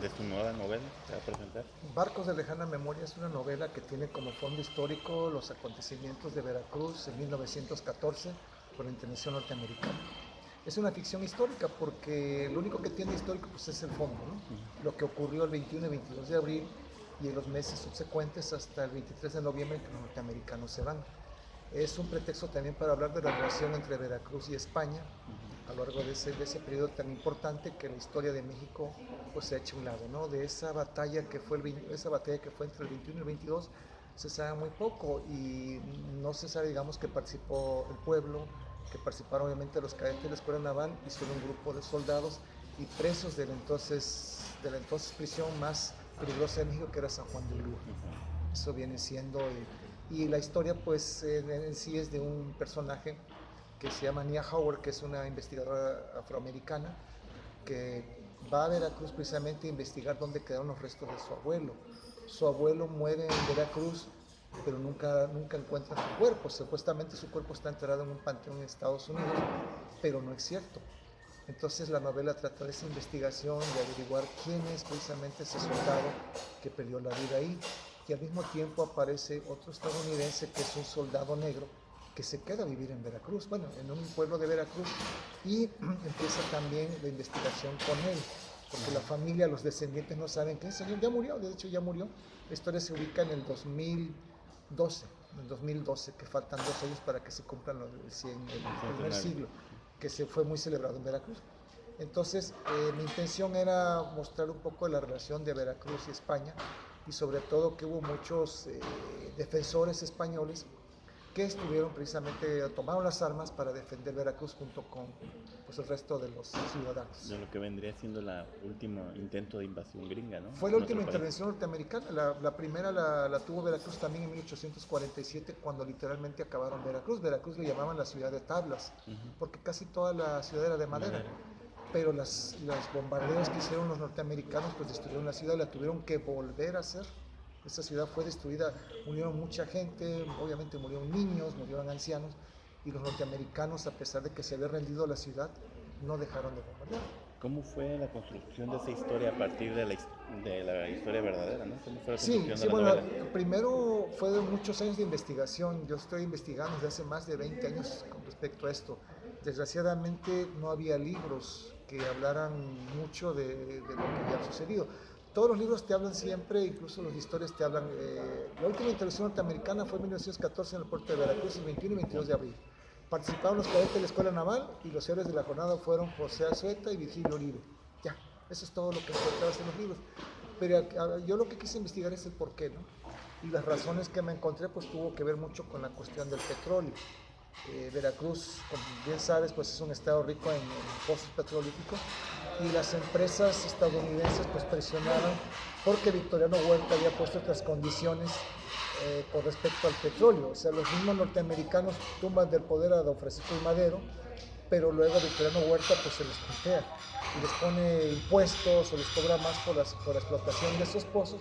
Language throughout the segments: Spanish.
de su nueva novela que va a presentar? Barcos de Lejana Memoria es una novela que tiene como fondo histórico los acontecimientos de Veracruz en 1914 por la intervención norteamericana. Es una ficción histórica porque lo único que tiene histórico pues, es el fondo, ¿no? Lo que ocurrió el 21 y 22 de abril y en los meses subsecuentes hasta el 23 de noviembre que los norteamericanos se van. Es un pretexto también para hablar de la relación entre Veracruz y España a lo largo de ese periodo tan importante que la historia de México pues se ha hecho a un lado, ¿no? De esa batalla que fue entre el 21 y el 22 se sabe muy poco y no se sabe, digamos, que participó el pueblo, que participaron obviamente los cadetes de la Escuela Naval y solo un grupo de soldados y presos de la entonces prisión más peligrosa de México, que era San Juan de Ulúa. Eso viene siendo, y la historia pues en sí es de un personaje que se llama Nia Howard, que es una investigadora afroamericana que va a Veracruz precisamente a investigar dónde quedaron los restos de su abuelo. Su abuelo muere en Veracruz, pero nunca encuentra su cuerpo. Supuestamente su cuerpo está enterrado en un panteón en Estados Unidos, pero no es cierto. Entonces la novela trata de esa investigación, de averiguar quién es precisamente ese soldado que perdió la vida ahí. Y al mismo tiempo aparece otro estadounidense que es un soldado negro que se queda a vivir en Veracruz, bueno, en un pueblo de Veracruz, y empieza también la investigación con él, porque la familia, los descendientes no saben que ese señor ya murió, de hecho ya murió. La historia se ubica en el 2012, que faltan 2 años para que se cumplan el primer siglo, que se fue muy celebrado en Veracruz. Entonces, mi intención era mostrar un poco de la relación de Veracruz y España, y sobre todo que hubo muchos defensores españoles que estuvieron precisamente, tomaron las armas para defender Veracruz junto con pues, el resto de los ciudadanos. De lo que vendría siendo la último intento de invasión gringa, ¿no? Fue la En última nuestro país. intervención norteamericana, la primera la tuvo Veracruz también en 1847, cuando literalmente acabaron Veracruz. Veracruz le llamaban la ciudad de tablas, porque casi toda la ciudad era de madera. Pero los bombardeos que hicieron los norteamericanos pues destruyeron la ciudad, la tuvieron que volver a hacer. Esa ciudad fue destruida, murieron mucha gente, obviamente murieron niños, murieron ancianos, y los norteamericanos, a pesar de que se había rendido la ciudad, no dejaron de bombardear. ¿Cómo fue la construcción de esa historia a partir de la historia verdadera, ¿no? ¿Cómo fue la Sí, construcción de sí, la bueno, novela? primero fue de muchos años de investigación. Yo estoy investigando desde hace más de 20 años con respecto a esto. Desgraciadamente no había libros que hablaran mucho de lo que había sucedido. Todos los libros te hablan siempre, incluso los historias te hablan. La última intervención norteamericana fue en 1914 en el puerto de Veracruz, el 21 y 22 de abril. Participaron los cadetes de la Escuela Naval y los héroes de la jornada fueron José Azueta y Virgilio Uribe. Ya, eso es todo lo que encontrabas en los libros. Pero yo lo que quise investigar es el por qué, ¿no? Y las razones que me encontré pues tuvo que ver mucho con la cuestión del petróleo. Veracruz, como bien sabes, pues es un estado rico en pozos petrolíficos, y las empresas estadounidenses pues presionaron porque Victoriano Huerta había puesto otras condiciones con respecto al petróleo. O sea, los mismos norteamericanos tumban del poder a don Francisco I. Madero, pero luego Victoriano Huerta pues se les puntea y les pone impuestos o les cobra más por la explotación de esos pozos,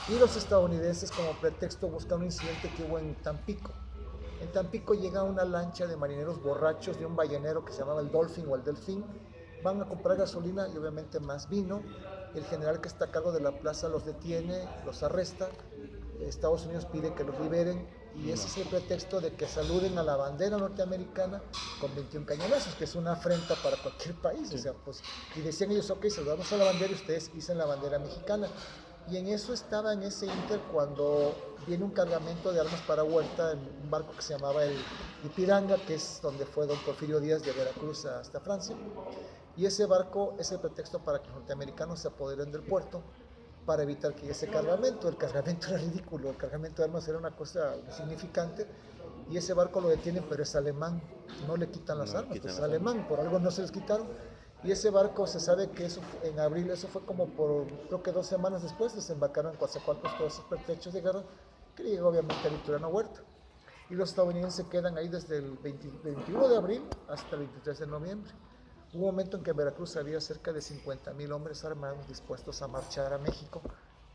y los estadounidenses como pretexto buscan un incidente que hubo en Tampico. En Tampico llega una lancha de marineros borrachos de un ballenero que se llamaba el Dolphin o el Delfín, van a comprar gasolina y obviamente más vino. El general que está a cargo de la plaza los detiene, los arresta, Estados Unidos pide que los liberen, y ese es el pretexto de que saluden a la bandera norteamericana con 21 cañonazos, que es una afrenta para cualquier país. O sea, pues, y decían ellos, ok, saludamos a la bandera y ustedes dicen la bandera mexicana. Y en eso estaba, en ese inter, cuando viene un cargamento de armas para Huerta en un barco que se llamaba el Ipiranga, que es donde fue don Porfirio Díaz de Veracruz hasta Francia. Y ese barco es el pretexto para que los norteamericanos se apoderen del puerto para evitar que ese cargamento, el cargamento era ridículo, el cargamento de armas era una cosa insignificante, y ese barco lo detienen, pero es alemán, no le quitan las armas, pues es alemán, por algo no se les quitaron. Y ese barco se sabe que eso en abril, eso fue como por, creo que 2 semanas después, desembarcaron en Coatzacoalcos todos esos pertrechos de guerra, que llegó obviamente a Victoriano Huerta. Y los estadounidenses quedan ahí desde el 21 de abril hasta el 23 de noviembre. Hubo un momento en que en Veracruz había cerca de 50,000 hombres armados dispuestos a marchar a México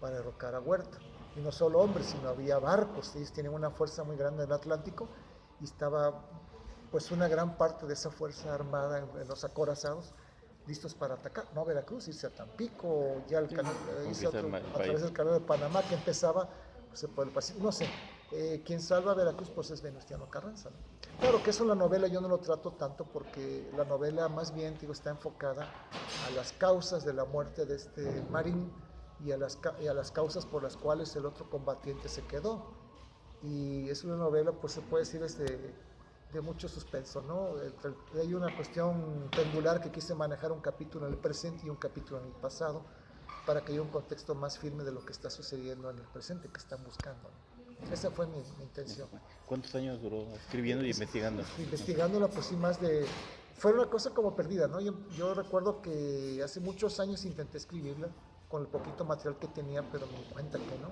para derrocar a Huerta. Y no solo hombres, sino había barcos. Ellos tienen una fuerza muy grande en el Atlántico, y estaba pues una gran parte de esa fuerza armada en los acorazados listos para atacar, no a Veracruz, irse a Tampico, ya el canal, irse conquistar a el través país. del canal de Panamá que empezaba pues, por el Pacífico, no sé, quien salva a Veracruz pues es Venustiano Carranza, ¿no? Claro que eso en la novela yo no lo trato tanto porque la novela más bien digo, está enfocada a las causas de la muerte de este marín y a las causas por las cuales el otro combatiente se quedó. Y es una novela, pues se puede decir, de mucho suspenso, ¿no? Hay una cuestión pendular que quise manejar un capítulo en el presente y un capítulo en el pasado para que haya un contexto más firme de lo que está sucediendo en el presente, que están buscando, ¿no? Esa fue mi intención. ¿Cuántos años duró escribiendo y investigando? Investigándola, pues sí, más de... Fue una cosa como perdida, ¿no? Yo recuerdo que hace muchos años intenté escribirla con el poquito material que tenía, pero me di cuenta que no.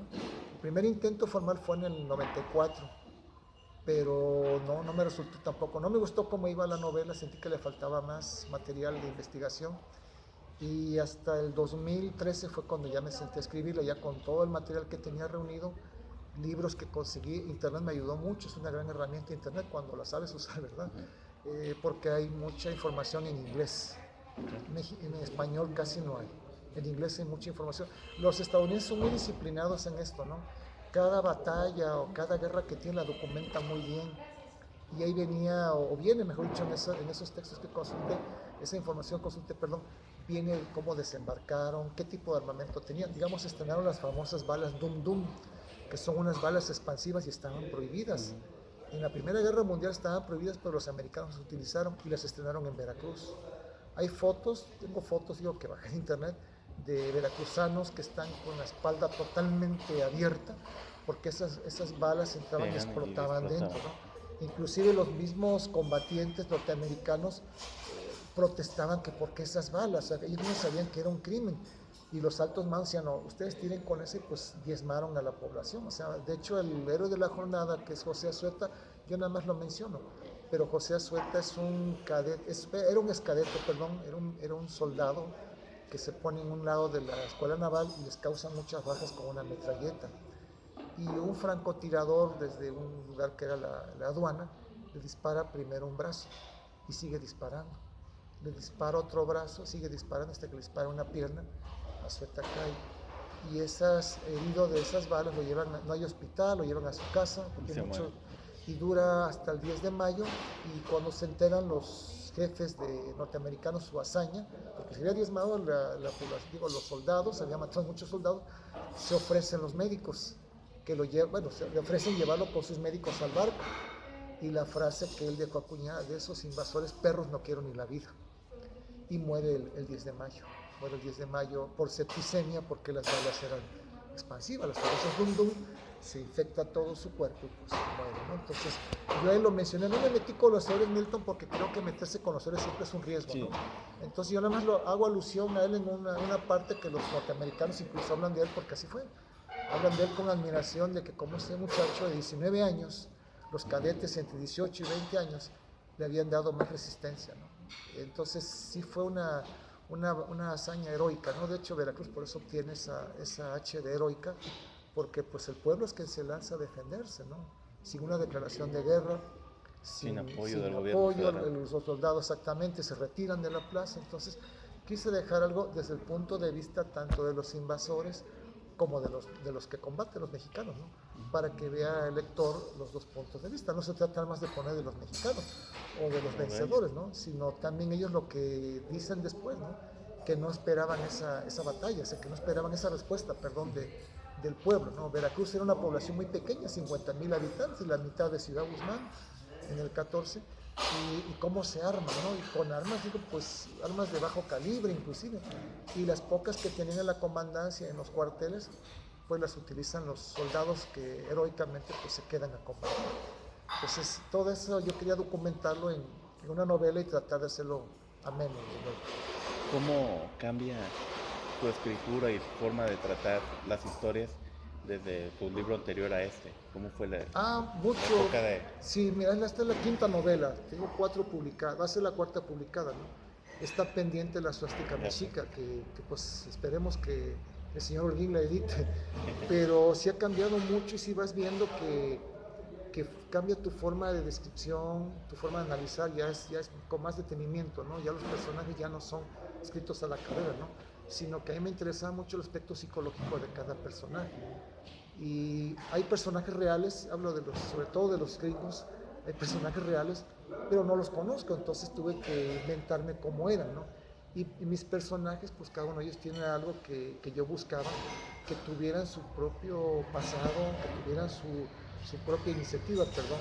El primer intento formal fue en el 94, pero no me resultó tampoco. No me gustó cómo iba la novela, sentí que le faltaba más material de investigación. Y hasta el 2013 fue cuando ya me senté a escribirla, ya con todo el material que tenía reunido, libros que conseguí. Internet me ayudó mucho, es una gran herramienta Internet cuando la sabes usar, ¿verdad? Porque hay mucha información en inglés, en español casi no hay, en inglés hay mucha información. Los estadounidenses son muy disciplinados en esto, ¿no? Cada batalla o cada guerra que tienen la documentan muy bien, y ahí venía, o viene, mejor dicho, en esos textos que consulté, esa información consulté, perdón, viene cómo desembarcaron, qué tipo de armamento tenían. Digamos, estrenaron las famosas balas Dum Dum, que son unas balas expansivas y estaban prohibidas. En la Primera Guerra Mundial estaban prohibidas, pero los americanos las utilizaron y las estrenaron en Veracruz. Hay fotos, tengo fotos, digo, que bajé en internet, de veracruzanos que están con la espalda totalmente abierta, porque esas balas entraban y explotaban dentro, ¿no? Inclusive los mismos combatientes norteamericanos protestaban que por qué esas balas, o sea, ellos no sabían que era un crimen, y los altos mandos decían, no, ustedes tiren con ese, pues diezmaron a la población. O sea, de hecho el héroe de la jornada, que es José Azueta, yo nada más lo menciono, pero José Azueta es un cadete, era un escadete, perdón, era un soldado que se pone en un lado de la escuela naval y les causan muchas bajas con una metralleta. Y un francotirador desde un lugar que era la aduana le dispara primero un brazo y sigue disparando. Le dispara otro brazo, sigue disparando hasta que le dispara una pierna, Azueta cae. Y herido de esas balas lo llevan, no hay hospital, lo llevan a su casa, porque y dura hasta el 10 de mayo, y cuando se enteran los jefes norteamericanos su hazaña, porque se había diezmado la población, digo, los soldados, había matado muchos soldados, se ofrecen los médicos, que lo llevan, bueno, le ofrecen llevarlo con sus médicos al barco, y la frase que él dejó acuñada, de esos invasores perros no quiero ni la vida, y muere el 10 de mayo, muere el 10 de mayo por septicemia, porque las balas eran expansivas, las famosas Dum Dum, se infecta todo su cuerpo y pues muere, ¿no? Entonces, yo a él lo mencioné, no me metí con los héroes Milton porque creo que meterse con los héroes siempre es un riesgo, ¿no? Entonces yo nada más hago alusión a él en una parte que los norteamericanos incluso hablan de él porque así fue. Hablan de él con admiración de que como ese muchacho de 19 años, los cadetes entre 18 y 20 años le habían dado más resistencia, ¿no? Entonces sí fue una hazaña heroica, ¿no? De hecho Veracruz por eso obtiene esa H de heroica, porque pues el pueblo es quien se lanza a defenderse, ¿no? Sin una declaración de guerra, sin apoyo del gobierno, los soldados exactamente se retiran de la plaza. Entonces quise dejar algo desde el punto de vista tanto de los invasores como de los que combaten, los mexicanos, ¿no? Para que vea el lector los dos puntos de vista. No se trata más de poner de los mexicanos o de los vencedores, ¿no? Sino también ellos lo que dicen después, ¿no? Que no esperaban esa batalla, o sea, que no esperaban esa respuesta, perdón, del pueblo, ¿no? Veracruz era una población muy pequeña, 50,000 habitantes, la mitad de Ciudad Guzmán en el 14, y cómo se arma, ¿no? Y con armas, digo, pues armas de bajo calibre inclusive, y las pocas que tenían en la comandancia, en los cuarteles, pues las utilizan los soldados que heroicamente pues se quedan a combatir. Entonces todo eso yo quería documentarlo en una novela y tratar de hacerlo ameno, ¿no? ¿Cómo cambia tu escritura y tu forma de tratar las historias desde tu libro anterior a este? ¿Cómo fue la época de...? Sí, mira, esta es la quinta novela, tengo 4 publicadas, va a ser la 4ª publicada, ¿no? Está pendiente la suástica mexica, que pues esperemos que el señor Holguín la edite, pero sí ha cambiado mucho y sí vas viendo que cambia tu forma de descripción, tu forma de analizar, ya es con más detenimiento, ¿no? Ya los personajes ya no son escritos a la carrera, ¿no? Sino que a mí me interesaba mucho el aspecto psicológico de cada personaje. Y hay personajes reales, hablo de los, sobre todo de los gringos, hay personajes reales, pero no los conozco, entonces tuve que inventarme cómo eran, ¿no? Y mis personajes, pues cada uno de ellos tiene algo que yo buscaba, que tuvieran su propio pasado, que tuvieran su propia iniciativa, perdón,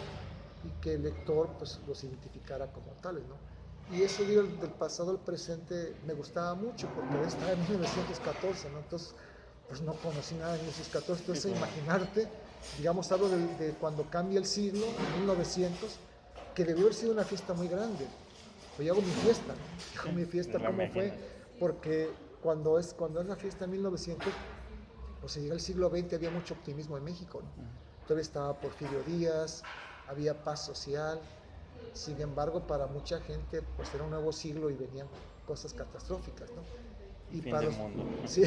y que el lector pues los identificara como tales, ¿no? Y eso del pasado al presente me gustaba mucho porque estaba en 1914, ¿no? Entonces, pues no conocí nada de 1914, entonces imaginarte, digamos, hablo de cuando cambia el siglo, 1900, que debió haber sido una fiesta muy grande. Pues yo hago mi fiesta cómo fue, porque cuando es la fiesta en 1900, pues se llega al siglo XX, había mucho optimismo en México, ¿no? Todavía estaba Porfirio Díaz, había paz social. Sin embargo, para mucha gente pues era un nuevo siglo y venían cosas catastróficas, ¿no? Y fin para del los, mundo. sí,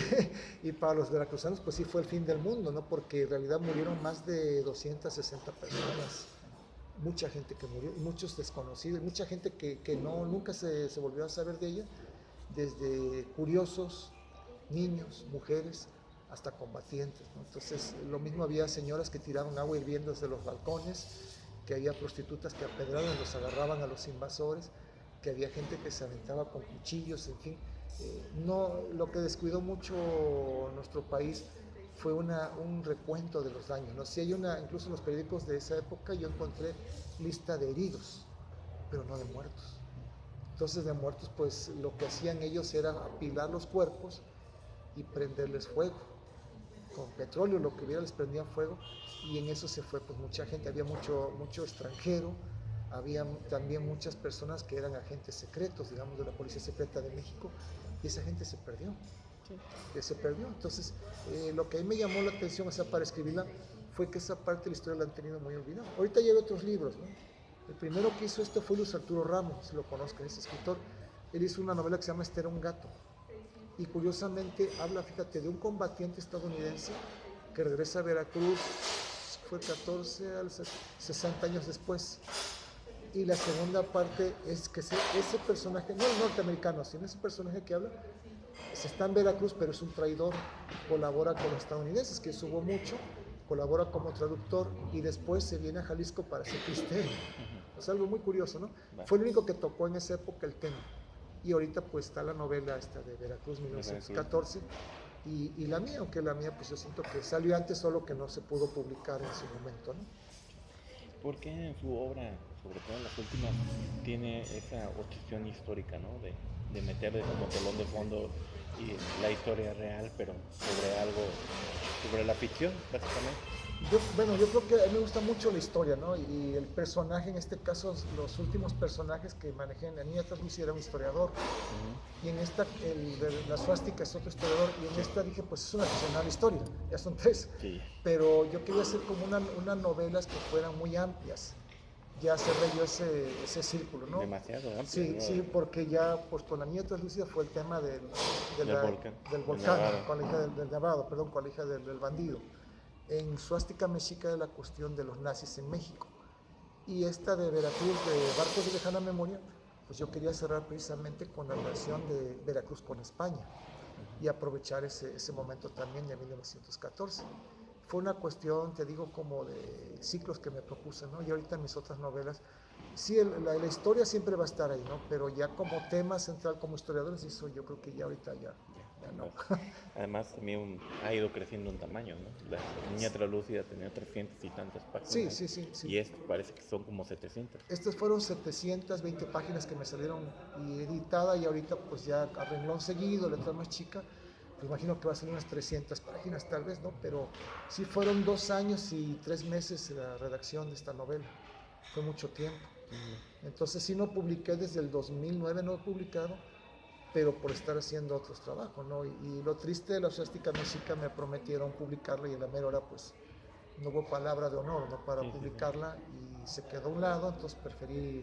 y para los veracruzanos pues sí fue el fin del mundo, ¿no? Porque en realidad murieron más de 260 personas, mucha gente que murió, y muchos desconocidos, mucha gente que no, nunca se volvió a saber de ella, desde curiosos, niños, mujeres, hasta combatientes, ¿no? Entonces, lo mismo había señoras que tiraban agua hirviendo desde los balcones, que había prostitutas que apedraban, los agarraban a los invasores, que había gente que se aventaba con cuchillos, en fin. No, lo que descuidó mucho nuestro país fue un recuento de los daños, ¿no? Si hay incluso en los periódicos de esa época yo encontré lista de heridos, pero no de muertos. Entonces de muertos pues lo que hacían ellos era apilar los cuerpos y prenderles fuego. Con petróleo, lo que hubiera les prendían fuego, y en eso se fue pues mucha gente, había mucho extranjero, había también muchas personas que eran agentes secretos, digamos, de la Policía Secreta de México, y esa gente se perdió. Se perdió. Entonces, lo que a mí me llamó la atención, o sea, para escribirla, fue que esa parte de la historia la han tenido muy olvidada. Ahorita lleva otros libros, ¿no? El primero que hizo esto fue Luis Arturo Ramos, si lo conozco, ese escritor. Él hizo una novela que se llama Este era un gato. Y curiosamente habla, fíjate, de un combatiente estadounidense que regresa a Veracruz, fue 14 al 60 años después. Y la segunda parte es que ese personaje, no el norteamericano, sino ese personaje que habla, se está en Veracruz, pero es un traidor, colabora con los estadounidenses, que subo mucho, colabora como traductor y después se viene a Jalisco para ser cristero. Es algo muy curioso, ¿no? Fue el único que tocó en esa época el tema. Y ahorita pues está la novela esta de Veracruz 1914 y la mía, aunque la mía pues yo siento que salió antes, solo que no se pudo publicar en su momento, ¿no? ¿Por qué en su obra, sobre todo en las últimas, tiene esa obsesión histórica, ¿no? De meterle como telón de fondo y la historia real, pero sobre algo, sobre la ficción, básicamente? Yo creo que a mí me gusta mucho la historia, ¿no? Y el personaje, en este caso, los últimos personajes que manejé en La Niña Traslucida era un historiador. Y en esta, la suástica es otro historiador. Y en esta dije, pues es una ficcional historia, ya son tres. Sí. Pero yo quería hacer como unas novelas que fueran muy amplias. Ya cerré yo ese círculo, ¿no? Demasiado amplio. Sí, ¿no? sí, porque ya pues con La Niña Traslucida fue el tema del volcán, con la hija del Nevado, perdón, con la hija del bandido. En Suástica Mexica de la cuestión de los nazis en México. Y esta de Veracruz, de Barcos de Lejana Memoria, pues yo quería cerrar precisamente con la relación de Veracruz con España y aprovechar ese momento también de 1914. Fue una cuestión, te digo, como de ciclos que me propuse, ¿no? Y ahorita mis otras novelas, sí, la historia siempre va a estar ahí, ¿no? Pero ya como tema central, como historiadores, eso yo creo que ya ahorita ya no. Además, también ha ido creciendo en tamaño, ¿no? La Niña Translúcida tenía 300 y tantas páginas. Sí. Y esto parece que son como 700. Estas fueron 720 páginas que me salieron y editada, y ahorita pues ya a renglón seguido, letra más chica, pues imagino que va a salir unas 300 páginas tal vez, ¿no? Pero sí fueron 2 años y 3 meses la redacción de esta novela. Fue mucho tiempo. Entonces sí no publiqué desde el 2009, no he publicado, pero por estar haciendo otros trabajos, ¿no? Y lo triste de la Suástica Mexica, me prometieron publicarla y a la mera hora pues no hubo palabra de honor, ¿no? Para publicarla, y se quedó a un lado, entonces preferí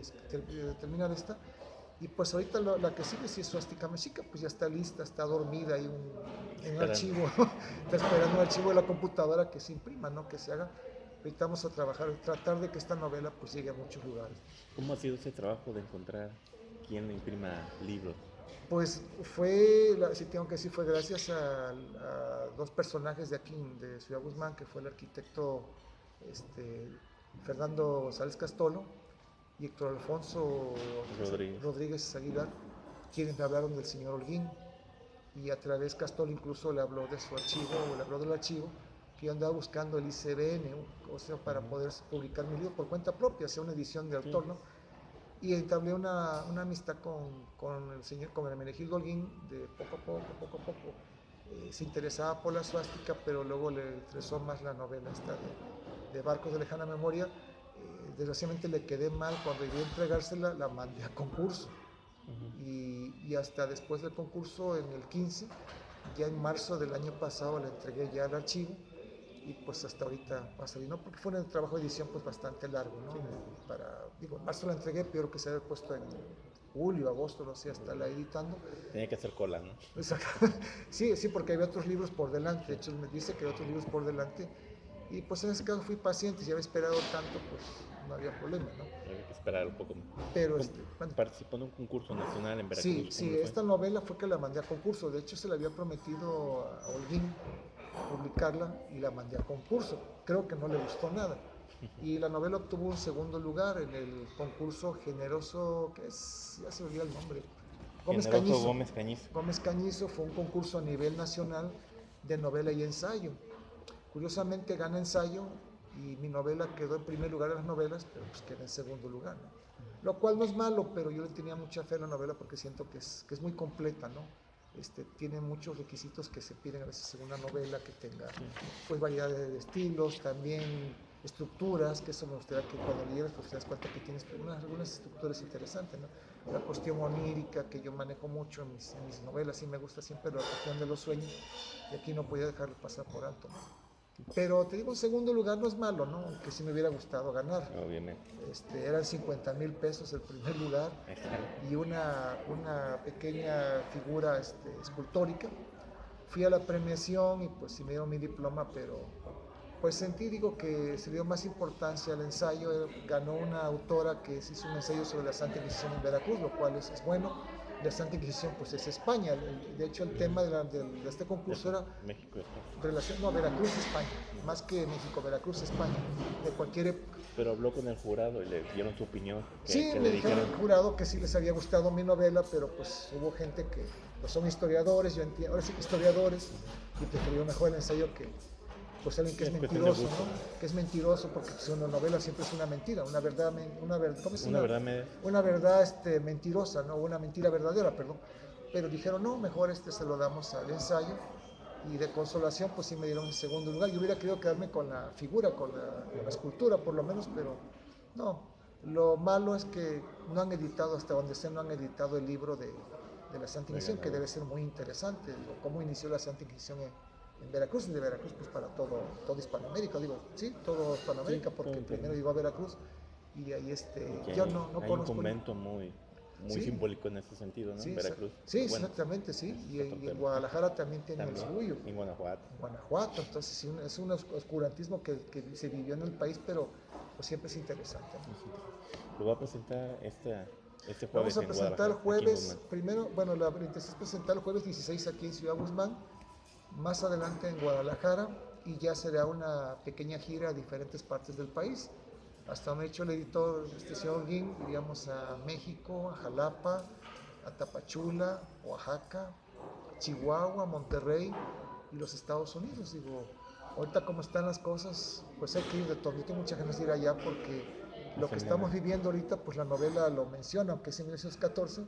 terminar esta. Y pues ahorita la que sigue, si es Suástica Mexica, pues ya está lista, está dormida, hay un archivo, está esperando un archivo de la computadora que se imprima, ¿no? Que se haga. Ahorita vamos a tratar de que esta novela pues llegue a muchos lugares. ¿Cómo ha sido ese trabajo de encontrar quién imprima libros? Pues sí tengo que decir, fue gracias a dos personajes de aquí, de Ciudad Guzmán, que fue el arquitecto este, Fernando González Castolo y Héctor Alfonso Rodríguez. Rodríguez Aguilar, quienes me hablaron del señor Holguín. Y a través Castolo incluso le habló de su archivo, o le habló del archivo, que yo andaba buscando el ICBN, o sea, para poder publicar mi libro por cuenta propia, hacer una edición de autor, ¿no? Y entablé una amistad con el señor, con el Hermenegildo Holguín, de poco a poco. Se interesaba por la suástica, pero luego le interesó más la novela esta de Barcos de Lejana Memoria. Desgraciadamente le quedé mal, cuando iba a entregársela la mandé a concurso. Y hasta después del concurso, en el 15, ya en marzo del año pasado, la entregué ya al archivo, y pues hasta ahorita va a salir, ¿no? Porque fue un trabajo de edición pues bastante largo, ¿no? Digo, en marzo la entregué, pero que se había puesto en julio, agosto, no sé, hasta la editando. Tenía que hacer cola, ¿no? Sí, sí, porque había otros libros por delante, de hecho me dice que había otros libros por delante, y pues en ese caso fui paciente, si había esperado tanto, pues no había problema, ¿no? Había que esperar un poco. Pero bueno, participó en un concurso nacional en Veracruz. Sí, esta novela fue que la mandé a concurso, de hecho se le había prometido a Holguín publicarla y la mandé a concurso, creo que no le gustó nada. Y la novela obtuvo un segundo lugar en el concurso generoso, que es, ya se olvidó el nombre, Gómez Cañizo. Gómez Cañizo fue un concurso a nivel nacional de novela y ensayo. Curiosamente gana ensayo y mi novela quedó en primer lugar en las novelas, pero pues queda en segundo lugar, ¿no? Lo cual no es malo, pero yo le tenía mucha fe a la novela porque siento que es muy completa, ¿no? Tiene muchos requisitos que se piden a veces en una novela, que tenga pues variedad de estilos, también estructuras, que eso me gustaría que cuando leyeras pues te das cuenta que tienes algunas estructuras interesantes, ¿no? La cuestión onírica, que yo manejo mucho en mis novelas, y me gusta siempre la cuestión de los sueños, y aquí no podía dejarlo pasar por alto, ¿no? Pero te digo, en segundo lugar no es malo, ¿no? Aunque sí me hubiera gustado ganar. Obviamente. Eran 50,000 pesos el primer lugar y una pequeña figura escultórica. Fui a la premiación y pues sí me dieron mi diploma, pero pues sentí, digo, que se le dio más importancia al ensayo. Ganó una autora que se hizo un ensayo sobre la Santa Inquisición en Veracruz, lo cual es bueno. La Santa Inquisición pues es España, de hecho el tema de este concurso era México, relación, no, Veracruz, España, más que México, Veracruz, España, de cualquier época. Pero habló con el jurado y le dieron su opinión. Sí, me dijeron al jurado que sí les había gustado mi novela, pero pues hubo gente que pues, son historiadores, yo entiendo, ahora sí que historiadores, y prefirió mejor el ensayo que pues alguien que es mentiroso, ¿no? Que es mentiroso, porque pues, una novela siempre es una mentira, una verdad mentirosa, ¿no? Una mentira verdadera, perdón. Pero dijeron, no, mejor se lo damos al ensayo, y de consolación pues sí me dieron el segundo lugar. Yo hubiera querido quedarme con la figura, con la escultura por lo menos, pero no. Lo malo es que no han editado, hasta donde sé, no han editado el libro de la Santa Inquisición, que debe ser muy interesante, cómo inició la Santa Inquisión en Veracruz, y de Veracruz pues para todo Hispanoamérica, digo, sí, todo Hispanoamérica, sí, porque primero llegó a Veracruz, y de ahí yo no hay conozco. Un convento muy sí, simbólico en ese sentido, ¿no? Sí, en Veracruz. Sí, bueno, exactamente, sí, y en Guadalajara también tiene el suyo. En Guanajuato. Entonces sí, es un oscurantismo que se vivió en el país, pero pues siempre es interesante, ¿no? Lo va a presentar este jueves. Vamos a presentar el jueves, primero, bueno, la intención es presentar el jueves 16 aquí en Ciudad Guzmán, más adelante en Guadalajara, y ya será una pequeña gira a diferentes partes del país. Hasta donde ha hecho el editor, señor Holguín, iríamos a México, a Jalapa, a Tapachula, Oaxaca, Chihuahua, Monterrey y los Estados Unidos. Digo, ahorita como están las cosas, pues hay que ir de todo. Yo tengo muchas ganas de ir allá porque lo que estamos viviendo ahorita, pues la novela lo menciona, aunque es en 1914.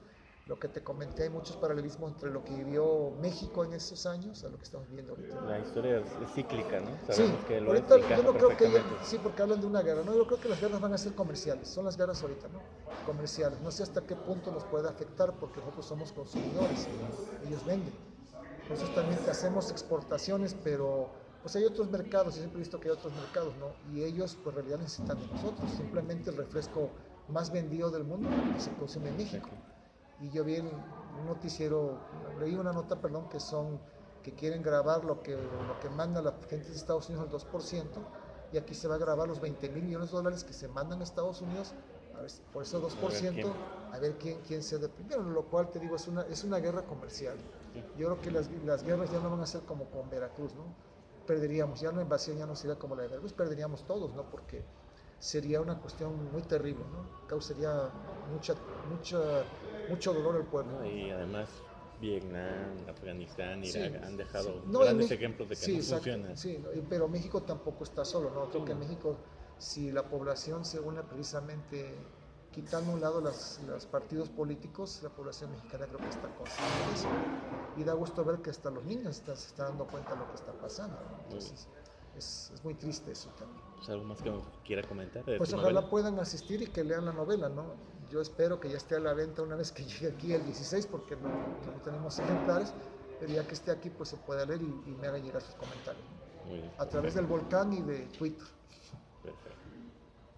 Lo que te comenté, hay muchos paralelismos entre lo que vivió México en esos años a lo que estamos viviendo ahorita. La historia es cíclica, ¿no? Sabemos que ahorita yo no creo que sí, porque hablan de una guerra, no, yo creo que las guerras van a ser comerciales, son las guerras ahorita, ¿no? Comerciales, no sé hasta qué punto nos puede afectar, porque nosotros somos consumidores, ellos venden. Nosotros también hacemos exportaciones, pero pues hay otros mercados, y siempre he visto que hay otros mercados, ¿no? Y ellos pues en realidad necesitan de nosotros, simplemente el refresco más vendido del mundo que se consume en México. Y yo vi un noticiero, leí una nota, perdón, que quieren grabar lo que manda la gente de Estados Unidos al 2%, y aquí se va a grabar los $20,000 millones que se mandan a Estados Unidos. A ver, por ese 2% a ver quién cede primero, lo cual te digo es una guerra comercial. Yo creo que las guerras ya no van a ser como con Veracruz, ¿no? Perderíamos, ya la invasión ya no sería como la de Veracruz, perderíamos todos, ¿no? Porque sería una cuestión muy terrible, ¿no? Causaría mucho dolor al pueblo. ¿no? Y además Vietnam, Afganistán, Irak Sí, han dejado sí. No, grandes ejemplos de que sí, no exacto, funciona. sí, ¿no? Pero México tampoco está solo, ¿no? Creo Sí, que no. México, si la población se une precisamente quitando a un lado los partidos políticos, la población mexicana creo que está consciente de eso. Y da gusto ver que hasta los niños se están dando cuenta de lo que está pasando, ¿no? Entonces, es muy triste eso también. Pues algo más que me quiera comentar de Pues tu ojalá novela. puedan asistir y que lean la novela, ¿no? Yo espero que ya esté a la venta una vez que llegue aquí el 16, porque no tenemos ejemplares, pero ya que esté aquí, pues se pueda leer y me haga llegar sus comentarios, ¿no? Muy bien, A través perfecto. del volcán y de Twitter. Perfecto.